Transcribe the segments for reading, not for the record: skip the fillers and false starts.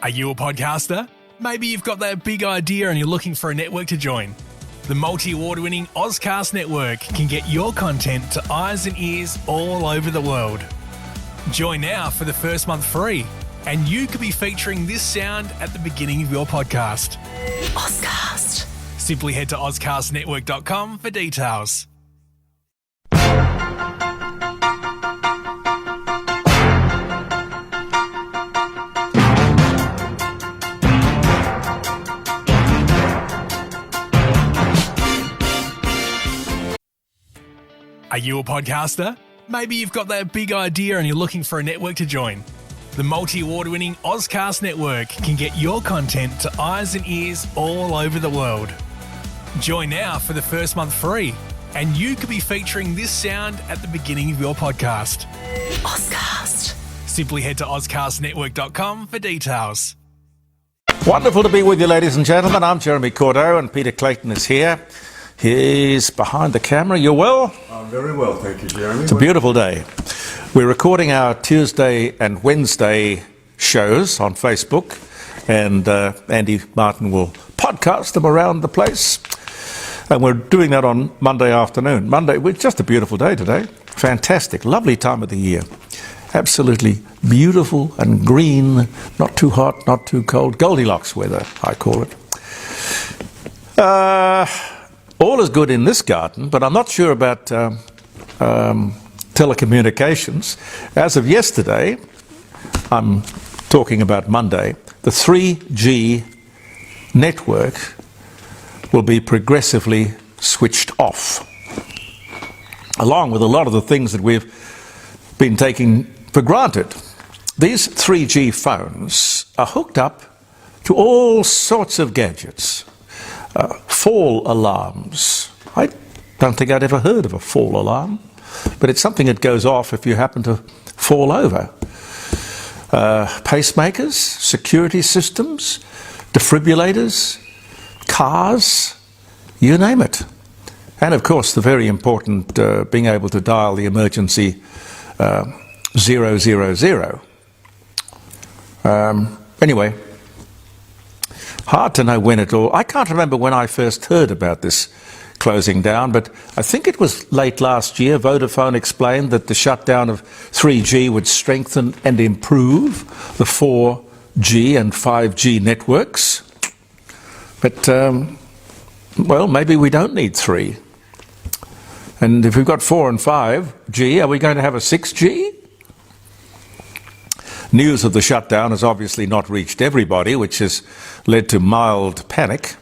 Are you a podcaster? Maybe you've got that big idea and you're looking for a network to join. The multi-award-winning Ozcast network can get your content to eyes and ears all over the world. Join now for the first month free, and you could be featuring this sound at the beginning of your podcast. Ozcast. Simply head to ozcastnetwork.com for details. Are you a podcaster? Maybe you've got that big idea and you're looking for a network to join. The multi-award-winning Ozcast network can get your content to eyes and ears all over the world. Join now for the first month free, and you could be featuring this sound at the beginning of your podcast. Ozcast. Simply head to ozcastnetwork.com for details. Wonderful to be with you, ladies and gentlemen. I'm Jeremy Cordeaux, and Peter Clayton is here. He's behind the camera. You're well? I'm very well, thank you, Jeremy. It's a beautiful day. We're recording our Tuesday and Wednesday shows on Facebook, and Andy Martin will podcast them around the place. And we're doing that on Monday afternoon. Monday, it's just a beautiful day today. Fantastic, lovely time of the year. Absolutely beautiful and green, not too hot, not too cold. Goldilocks weather, I call it. All is good in this garden, but I'm not sure about telecommunications. As of yesterday, I'm talking about Monday, the 3G network will be progressively switched off, along with a lot of the things that we've been taking for granted. These 3G phones are hooked up to all sorts of gadgets. Fall alarms. I don't think I'd ever heard of a fall alarm, but it's something that goes off if you happen to fall over. Pacemakers, security systems, defibrillators, cars, you name it. And of course the very important being able to dial the emergency 000. Anyway, hard to know when it all... I can't remember when I first heard about this closing down, but I think it was late last year. Vodafone explained that the shutdown of 3G would strengthen and improve the 4G and 5G networks. But, well, maybe we don't need 3. And if we've got 4 and 5G, are we going to have a 6G? News of the shutdown has obviously not reached everybody, which has led to mild panic.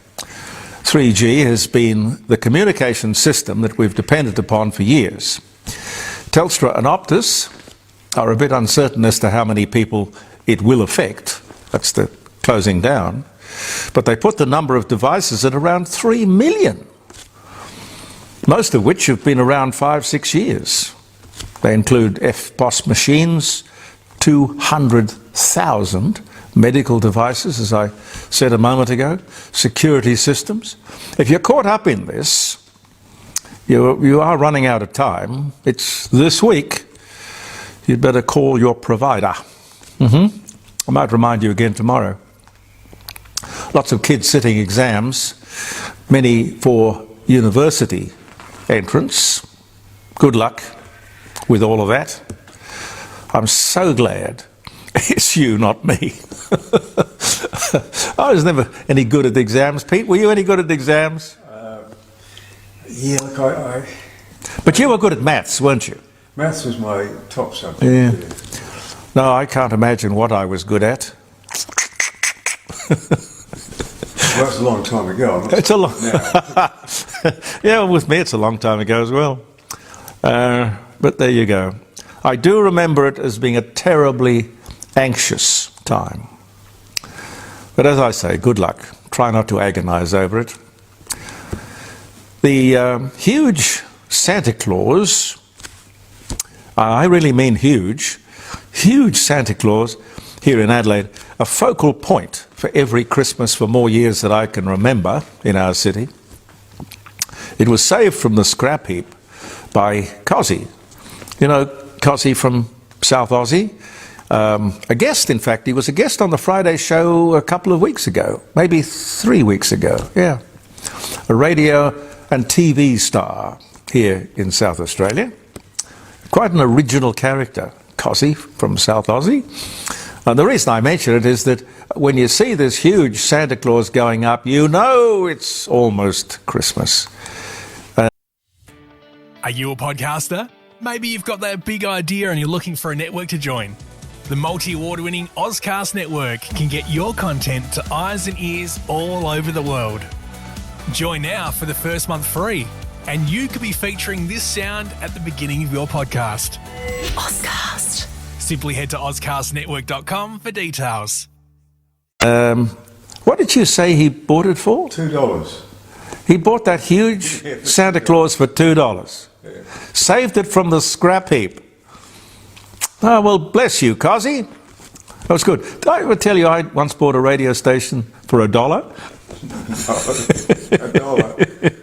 3G has been the communication system that we've depended upon for years. Telstra and Optus are a bit uncertain as to how many people it will affect. That's the closing down. But they put the number of devices at around 3 million, most of which have been around 5-6 years. They include FPOS machines, 200,000 medical devices, as I said a moment ago, security systems. If you're caught up in this, you are running out of time. It's this week. You'd better call your provider. I might remind you again tomorrow. Lots of kids sitting exams, many for university entrance. Good luck with all of that. I'm so glad it's you, not me. I was never any good at exams. Pete, were you any good at exams? Yeah, look, But you were good at maths, weren't you? maths was my top subject. Yeah. No, I can't imagine what I was good at. Well, that's a long time ago. It's a long... Now. Yeah, well, with me it's a long time ago as well. But there you go. I do remember it as being a terribly anxious time. But as I say, good luck. Try not to agonize over it. The huge Santa Claus, I really mean huge Santa Claus here in Adelaide, a focal point for every Christmas for more years than I can remember in our city. It was saved from the scrap heap by Cozzy. You know Cozzy from South Aussie? a guest, in fact. He was a guest on the Friday show a couple of weeks ago, maybe 3 weeks ago, yeah. A radio and TV star here in South Australia. Quite an original character, Cossie from South Aussie. And the reason I mention it is that when you see this huge Santa Claus going up, you know it's almost Christmas. Are you a podcaster? Maybe you've got that big idea and you're looking for a network to join. The multi-award-winning Ozcast network can get your content to eyes and ears all over the world. Join now for the first month free, and you could be featuring this sound at the beginning of your podcast. Ozcast. Simply head to ozcastnetwork.com for details. What did you say he bought it for? $2. He bought that huge Santa Claus for $2. Yeah. Saved it from the scrap heap. Oh, well, bless you, Cossie. That was good. Did I ever tell you I once bought a radio station for $1? $1.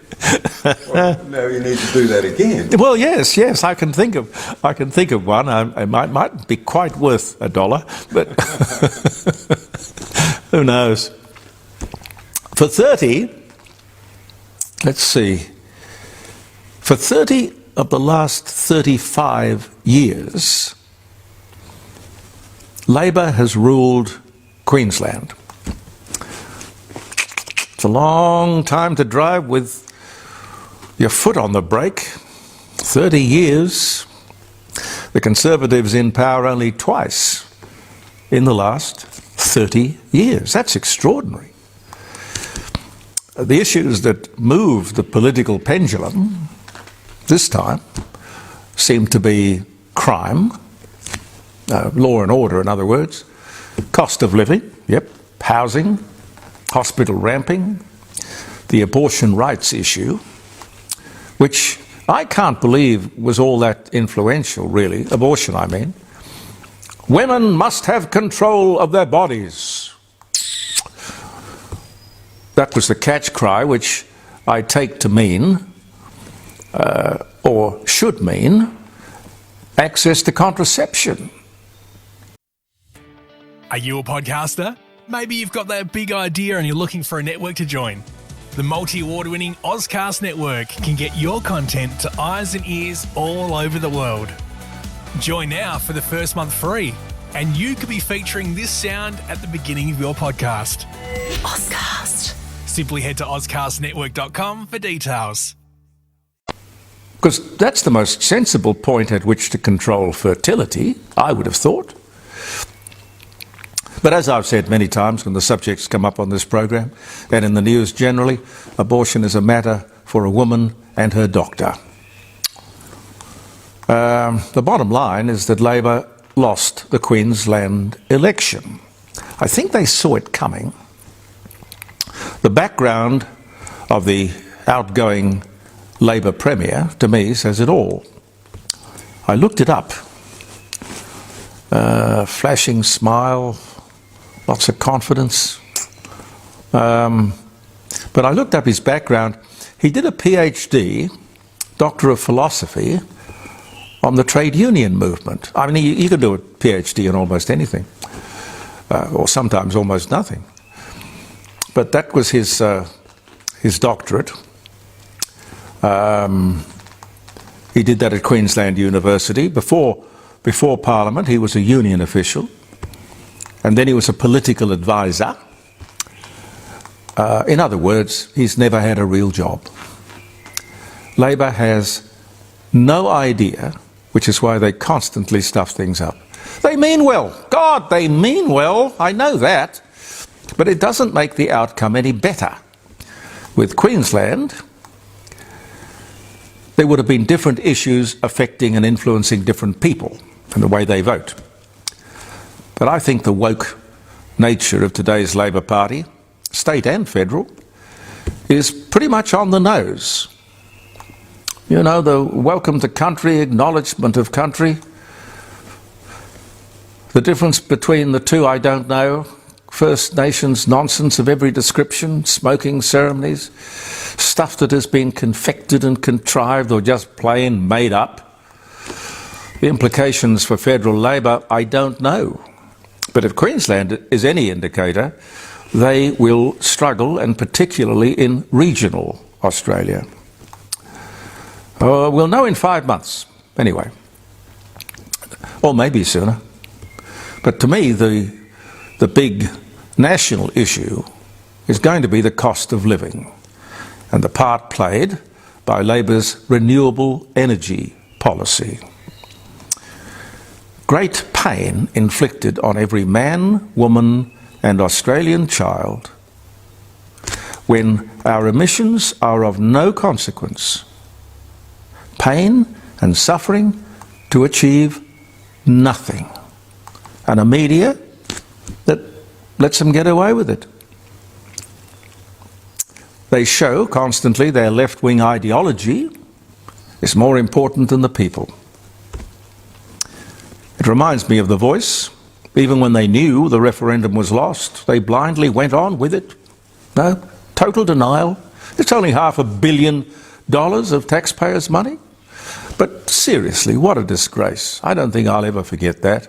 Well, now you need to do that again. Well, yes, I can think of one. It might be quite worth $1, but who knows? For 30, let's see. For 30 of the last 35 years, Labor has ruled Queensland. It's a long time to drive with your foot on the brake. 30 years. The Conservatives in power only twice in the last 30 years. That's extraordinary. The issues that move the political pendulum this time seem to be crime, law and order, in other words, cost of living, yep, housing, hospital ramping, the abortion rights issue, which I can't believe was all that influential, really. Abortion, I mean. Women must have control of their bodies. That was the catch cry, which I take to mean, or should mean, access to contraception. Are you a podcaster? Maybe you've got that big idea and you're looking for a network to join. The multi-award-winning Ozcast network can get your content to eyes and ears all over the world. Join now for the first month free, and you could be featuring this sound at the beginning of your podcast. Ozcast. Simply head to ozcastnetwork.com for details. Because that's the most sensible point at which to control fertility, I would have thought. But as I've said many times when the subjects come up on this program, and in the news generally, abortion is a matter for a woman and her doctor. The bottom line is that Labor lost the Queensland election. I think they saw it coming. The background of the outgoing Labor Premier, to me, says it all. I looked it up. Flashing smile, lots of confidence. But I looked up his background. He did a PhD, Doctor of Philosophy, on the trade union movement. I mean, you can do a PhD in almost anything, or sometimes almost nothing. But that was his doctorate. He did that at Queensland University. Before Parliament, he was a union official, and then he was a political advisor. In other words, he's never had a real job. Labor has no idea, which is why they constantly stuff things up. They mean well. God, they mean well. I know that. But it doesn't make the outcome any better. With Queensland, there would have been different issues affecting and influencing different people and the way they vote. But I think the woke nature of today's Labor Party, state and federal, is pretty much on the nose. You know, the welcome to country, acknowledgement of country. The difference between the two, I don't know. First Nations nonsense of every description, smoking ceremonies, stuff that has been confected and contrived or just plain made up. The implications for federal Labor, I don't know. But if Queensland is any indicator, they will struggle, and particularly in regional Australia. We'll know in 5 months, anyway. Or maybe sooner. But to me, the big national issue is going to be the cost of living and the part played by Labor's renewable energy policy. Great pain inflicted on every man, woman and Australian child when our emissions are of no consequence. Pain and suffering to achieve nothing. And a media that lets them get away with it. They show constantly their left-wing ideology is more important than the people. It reminds me of The Voice. Even when they knew the referendum was lost, they blindly went on with it. No, total denial. It's only $500 million of taxpayers' money. But seriously, what a disgrace. I don't think I'll ever forget that.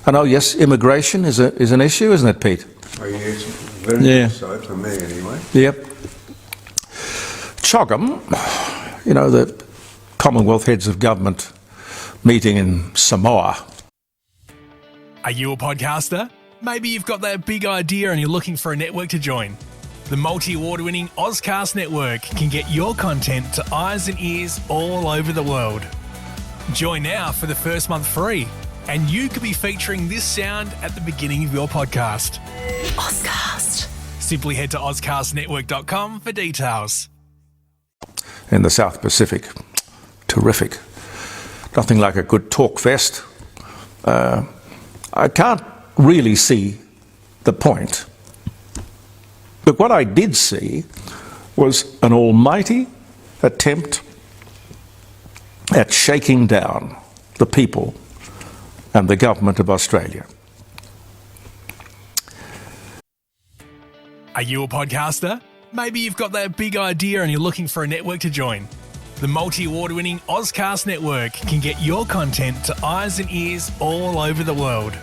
And oh yes, immigration is an issue, isn't it, Pete? Oh yes, very much so for me anyway. Yep. CHOGM, the Commonwealth Heads of Government meeting in Samoa. Are you a podcaster? Maybe you've got that big idea and you're looking for a network to join. The multi-award-winning Ozcast network can get your content to eyes and ears all over the world. Join now for the first month free, and you could be featuring this sound at the beginning of your podcast. Ozcast. Simply head to ozcastnetwork.com for details. In the South Pacific. Terrific. Nothing like a good talk fest. I can't really see the point. But what I did see was an almighty attempt at shaking down the people and the government of Australia. Are you a podcaster? Maybe you've got that big idea and you're looking for a network to join. The multi-award-winning Ozcast network can get your content to eyes and ears all over the world.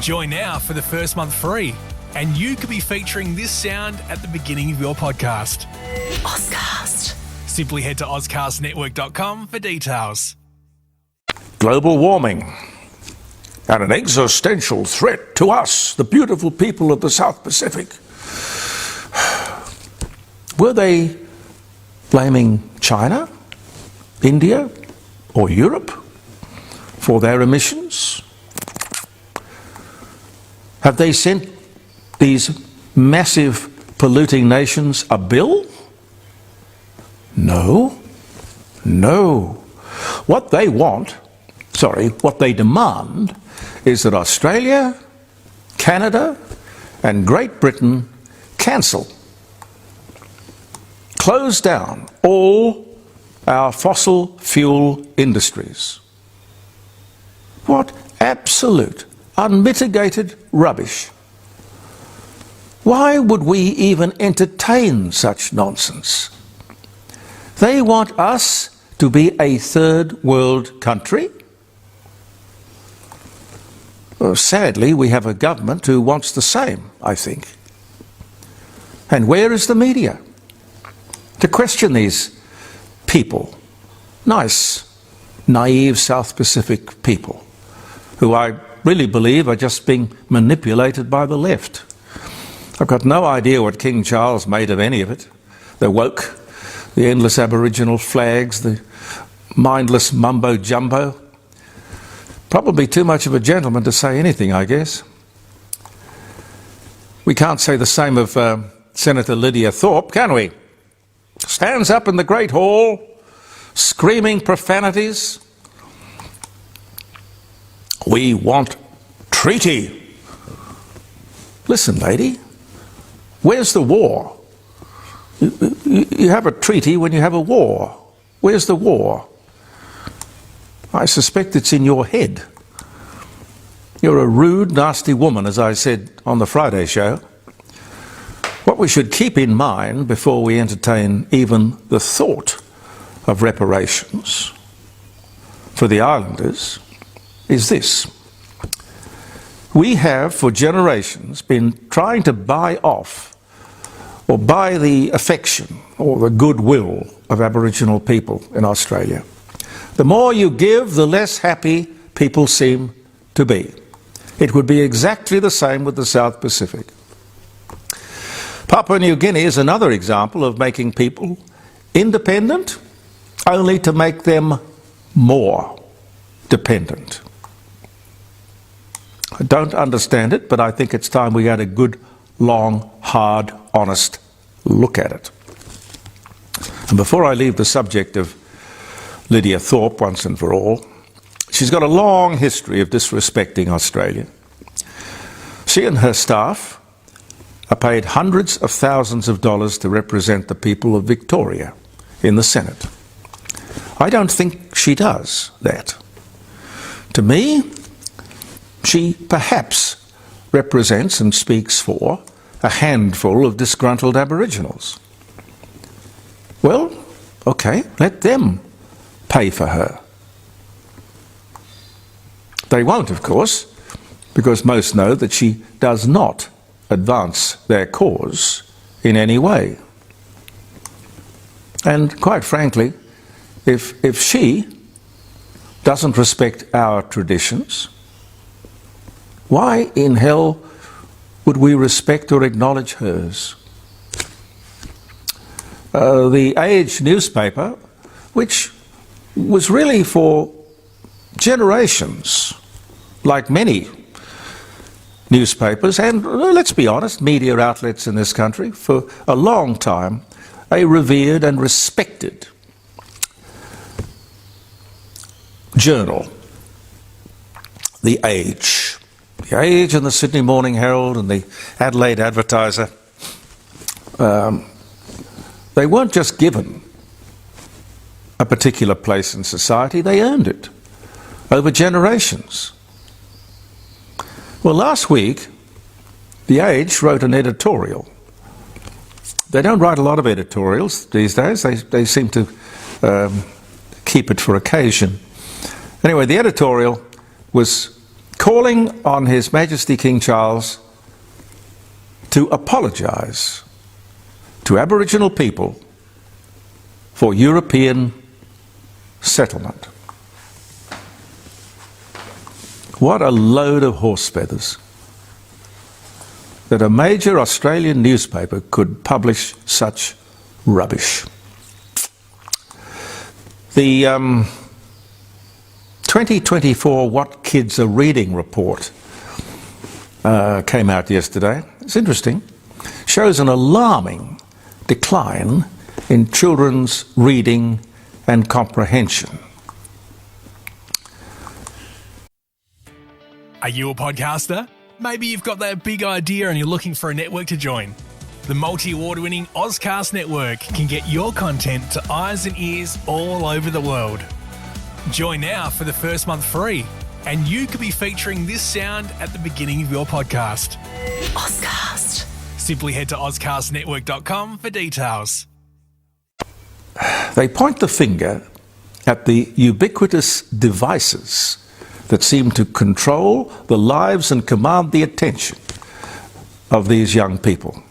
Join now for the first month free, and you could be featuring this sound at the beginning of your podcast. Ozcast. Simply head to ozcastnetwork.com for details. Global warming and an existential threat to us, the beautiful people of the South Pacific. Were they blaming China, India, or Europe for their emissions? Have they sent these massive polluting nations a bill? No. What they demand is that Australia, Canada, and Great Britain cancel, close down all our fossil fuel industries. What absolute, unmitigated rubbish. Why would we even entertain such nonsense? They want us to be a third world country. Well, sadly, we have a government who wants the same, I think. And where is the media to question these people, nice, naive South Pacific people, who I really believe are just being manipulated by the left? I've got no idea what King Charles made of any of it. The woke, the endless Aboriginal flags, the mindless mumbo-jumbo. Probably too much of a gentleman to say anything, I guess. We can't say the same of Senator Lydia Thorpe, can we? Stands up in the Great Hall, screaming profanities. We want treaty. Listen, lady, where's the war? You have a treaty when you have a war. Where's the war? I suspect it's in your head. You're a rude, nasty woman, as I said on the Friday show. What we should keep in mind before we entertain even the thought of reparations for the islanders is this. We have for generations been trying to buy off or buy the affection or the goodwill of Aboriginal people in Australia. The more you give, the less happy people seem to be. It would be exactly the same with the South Pacific. Papua New Guinea is another example of making people independent only to make them more dependent. I don't understand it, but I think it's time we had a good, long, hard, honest look at it. And before I leave the subject of Lydia Thorpe once and for all, she's got a long history of disrespecting Australia. She and her staff are paid hundreds of thousands of dollars to represent the people of Victoria in the Senate. I don't think she does that. To me, she perhaps represents and speaks for a handful of disgruntled Aboriginals. Well, okay, let them pay for her. They won't, of course, because most know that she does not advance their cause in any way. And quite frankly, if she doesn't respect our traditions, why in hell would we respect or acknowledge hers? The Age newspaper, which was really for generations, like many newspapers and, let's be honest, media outlets in this country, for a long time, a revered and respected journal, The Age. The Age and the Sydney Morning Herald and the Adelaide Advertiser, they weren't just given a particular place in society, they earned it over generations. Well, last week, The Age wrote an editorial. They don't write a lot of editorials these days. They seem to keep it for occasion. Anyway, the editorial was calling on His Majesty King Charles to apologise to Aboriginal people for European settlement. What a load of horse feathers that a major Australian newspaper could publish such rubbish. The 2024 What Kids Are Reading report came out yesterday. It's interesting. Shows an alarming decline in children's reading and comprehension. Are you a podcaster? Maybe you've got that big idea and you're looking for a network to join. The multi-award-winning Ozcast network can get your content to eyes and ears all over the world. Join now for the first month free, and you could be featuring this sound at the beginning of your podcast. Ozcast. Simply head to ozcastnetwork.com for details. They point the finger at the ubiquitous devices that seem to control the lives and command the attention of these young people.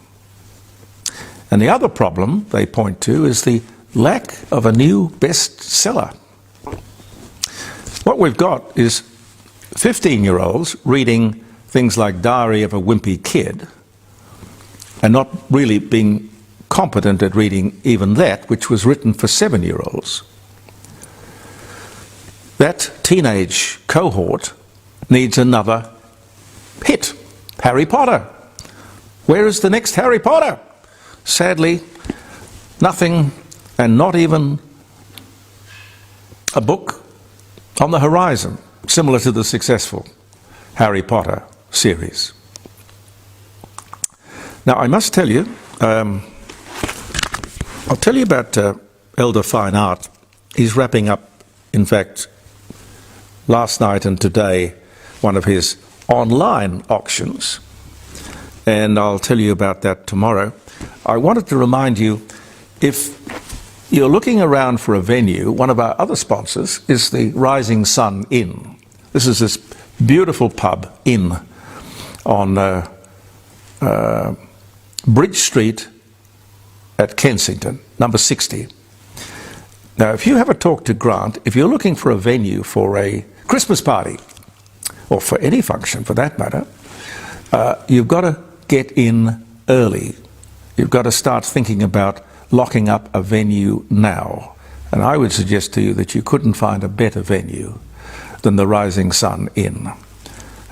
And the other problem they point to is the lack of a new bestseller. What we've got is 15-year-olds reading things like Diary of a Wimpy Kid and not really being competent at reading even that, which was written for 7-year-olds. That teenage cohort needs another hit. Harry Potter. Where is the next Harry Potter? Sadly, nothing, and not even a book on the horizon, similar to the successful Harry Potter series. Now, I must tell you, I'll tell you about Elder Fine Art. He's wrapping up, in fact, last night and today, one of his online auctions, and I'll tell you about that tomorrow. I wanted to remind you, if you're looking around for a venue, one of our other sponsors is the Rising Sun Inn. This is this beautiful pub inn on Bridge Street at Kensington, number 60. Now, if you have a talk to Grant, if you're looking for a venue for a Christmas party, or for any function for that matter, you've got to get in early. You've got to start thinking about locking up a venue now. And I would suggest to you that you couldn't find a better venue than the Rising Sun Inn.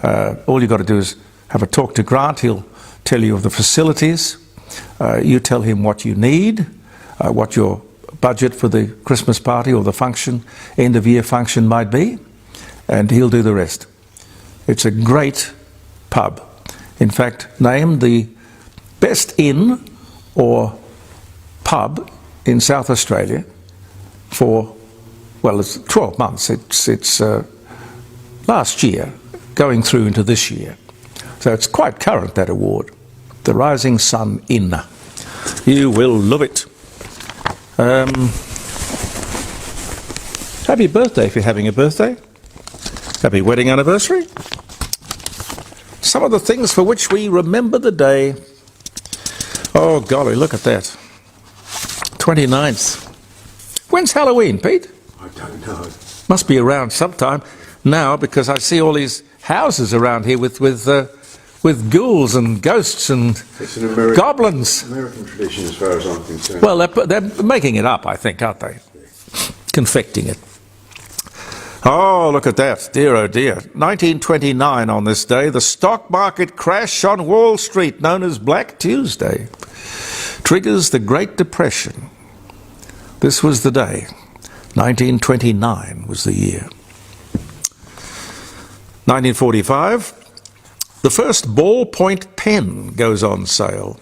All you've got to do is have a talk to Grant. He'll tell you of the facilities. You tell him what you need, what your budget for the Christmas party or the function, end of year function might be, and he'll do the rest. It's a great pub. In fact, named the best inn or pub in South Australia for, well, it's 12 months. It's last year, going through into this year. So it's quite current, that award. The Rising Sun Inn. You will love it. Happy birthday if you're having a birthday. Happy wedding anniversary. Some of the things for which we remember the day. Oh golly, look at that. 29th. When's Halloween, Pete? I don't know. Must be around sometime now, because I see all these houses around here with ghouls and ghosts and It's an American, goblins. American tradition as far as I'm concerned. Well, they're making it up, I think, aren't they? Confecting it. Oh, look at that. Dear, oh dear. 1929 on this day, the stock market crash on Wall Street, known as Black Tuesday, triggers the Great Depression. This was the day. 1929 was the year. 1945, the first ballpoint pen goes on sale.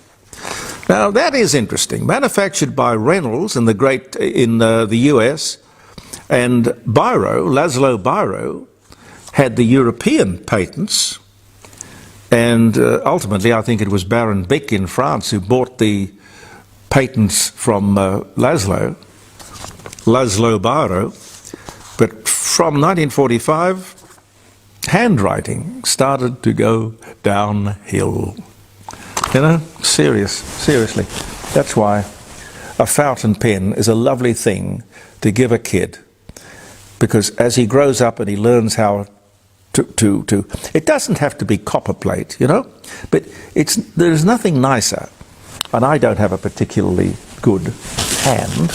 Now that is interesting. Manufactured by Reynolds in the US, and Biro, Laszlo Biro, had the European patents, and ultimately I think it was Baron Bick in France who bought the patents from Laszlo Biro. But from 1945, handwriting started to go downhill. You know, seriously. That's why a fountain pen is a lovely thing to give a kid, because as he grows up and he learns how to it doesn't have to be copperplate, you know, but there's nothing nicer, and I don't have a particularly good hand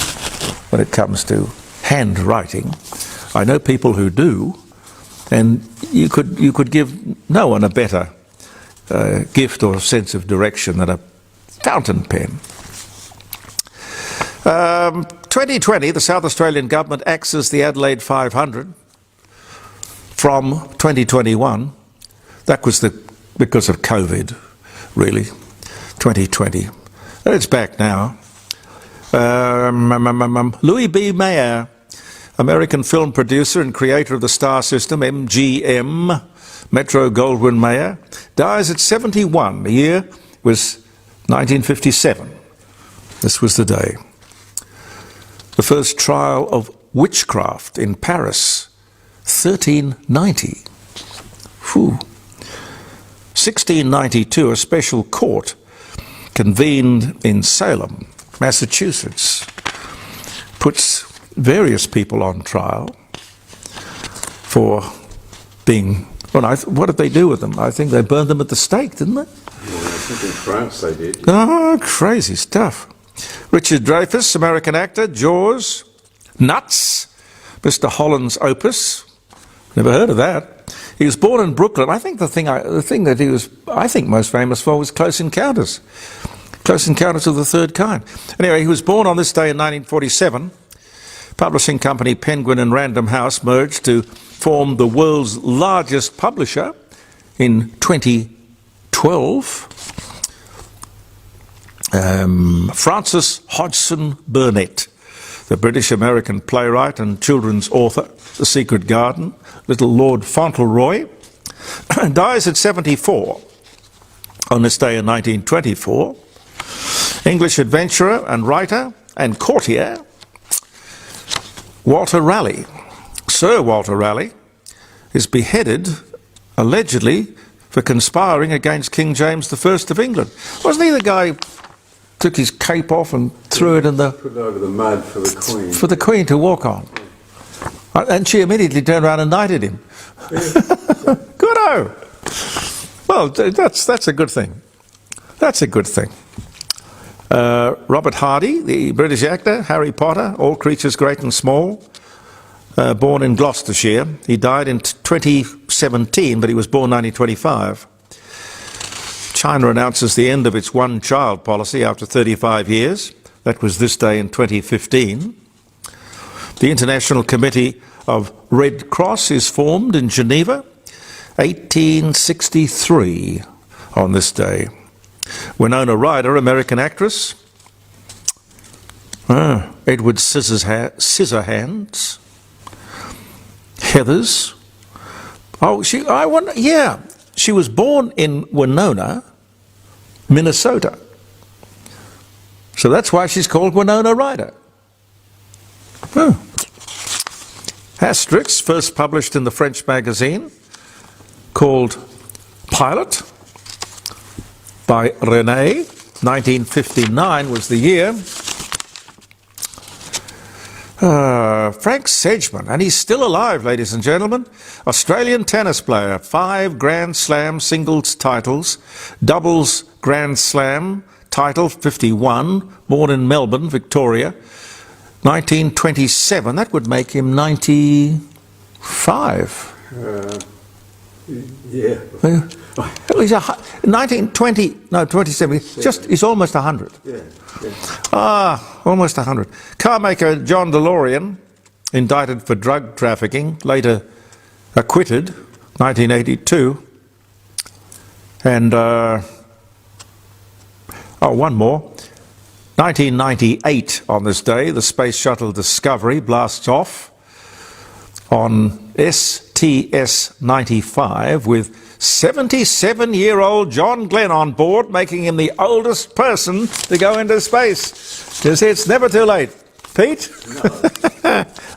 when it comes to handwriting. I know people who do, and you could give no one a better gift or sense of direction than a fountain pen. 2020, the South Australian government axes the Adelaide 500 from 2021. That was because of COVID, really. 2020. It's back now. Louis B. Mayer, American film producer and creator of the star system, MGM, Metro-Goldwyn-Mayer, dies at 71. The year was 1957. This was the day. The first trial of witchcraft in Paris, 1390. Whew. 1692, a special court convened in Salem, Massachusetts, puts various people on trial for being... Well, what did they do with them? I think they burned them at the stake, didn't they? Yeah, I think in France they did. Oh, crazy stuff. Richard Dreyfuss, American actor, Jaws, Nuts, Mr. Holland's Opus. Never heard of that. He was born in Brooklyn. I think the thing that he was, I think, most famous for was Close Encounters. Close Encounters of the Third Kind. Anyway, he was born on this day in 1947. Publishing company Penguin and Random House merged to form the world's largest publisher in 2012. Francis Hodgson Burnett, the British-American playwright and children's author, The Secret Garden, Little Lord Fauntleroy, dies at 74 on this day in 1924. English adventurer and writer and courtier Walter Raleigh, Sir Walter Raleigh, is beheaded, allegedly, for conspiring against King James I of England. Wasn't he the guy who took his cape off and threw it in the... Put it over the mud for the Queen. For the Queen to walk on. And she immediately turned around and knighted him. Yeah. Good-o! Well, that's a good thing. That's a good thing. Robert Hardy, the British actor, Harry Potter, All Creatures Great and Small, born in Gloucestershire. He died in 2017, but he was born 1925. China announces the end of its one-child policy after 35 years. That was this day in 2015. The International Committee of Red Cross is formed in Geneva, 1863 on this day. Winona Ryder, American actress. Edward Scissorhands. Heathers. She was born in Winona, Minnesota. So that's why she's called Winona Ryder. Asterix, first published in the French magazine called Pilot by René. 1959 was the year. Frank Sedgman, and he's still alive, ladies and gentlemen. Australian tennis player, 5 Grand Slam singles titles, doubles Grand Slam title 51, born in Melbourne, Victoria, 1927. That would make him 95. Yeah. He's 1920, no, 27. He's almost 100. Yeah. Almost 100. Carmaker John DeLorean, indicted for drug trafficking, later acquitted, 1982. And, one more. 1998 on this day, the Space Shuttle Discovery blasts off on STS-95 with 77-year-old John Glenn on board, making him the oldest person to go into space. You see, it's never too late. Pete? No.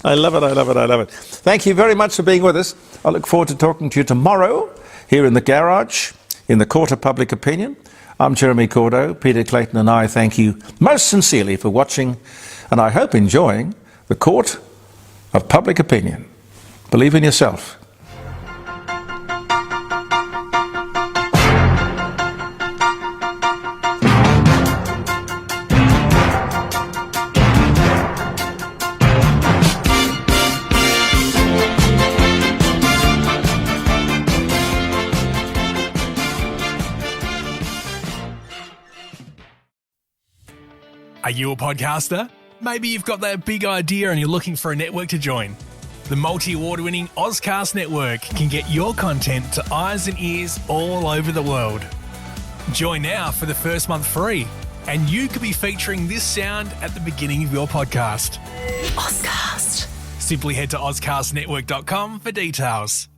I love it, I love it, I love it. Thank you very much for being with us. I look forward to talking to you tomorrow here in the garage, in the Court of Public Opinion. I'm Jeremy Cordeaux. Peter Clayton and I thank you most sincerely for watching, and I hope enjoying the Court of Public Opinion. Believe in yourself. Are you a podcaster? Maybe you've got that big idea and you're looking for a network to join. The multi-award-winning Ozcast network can get your content to eyes and ears all over the world. Join now for the first month free, and you could be featuring this sound at the beginning of your podcast. Ozcast. Simply head to ozcastnetwork.com for details.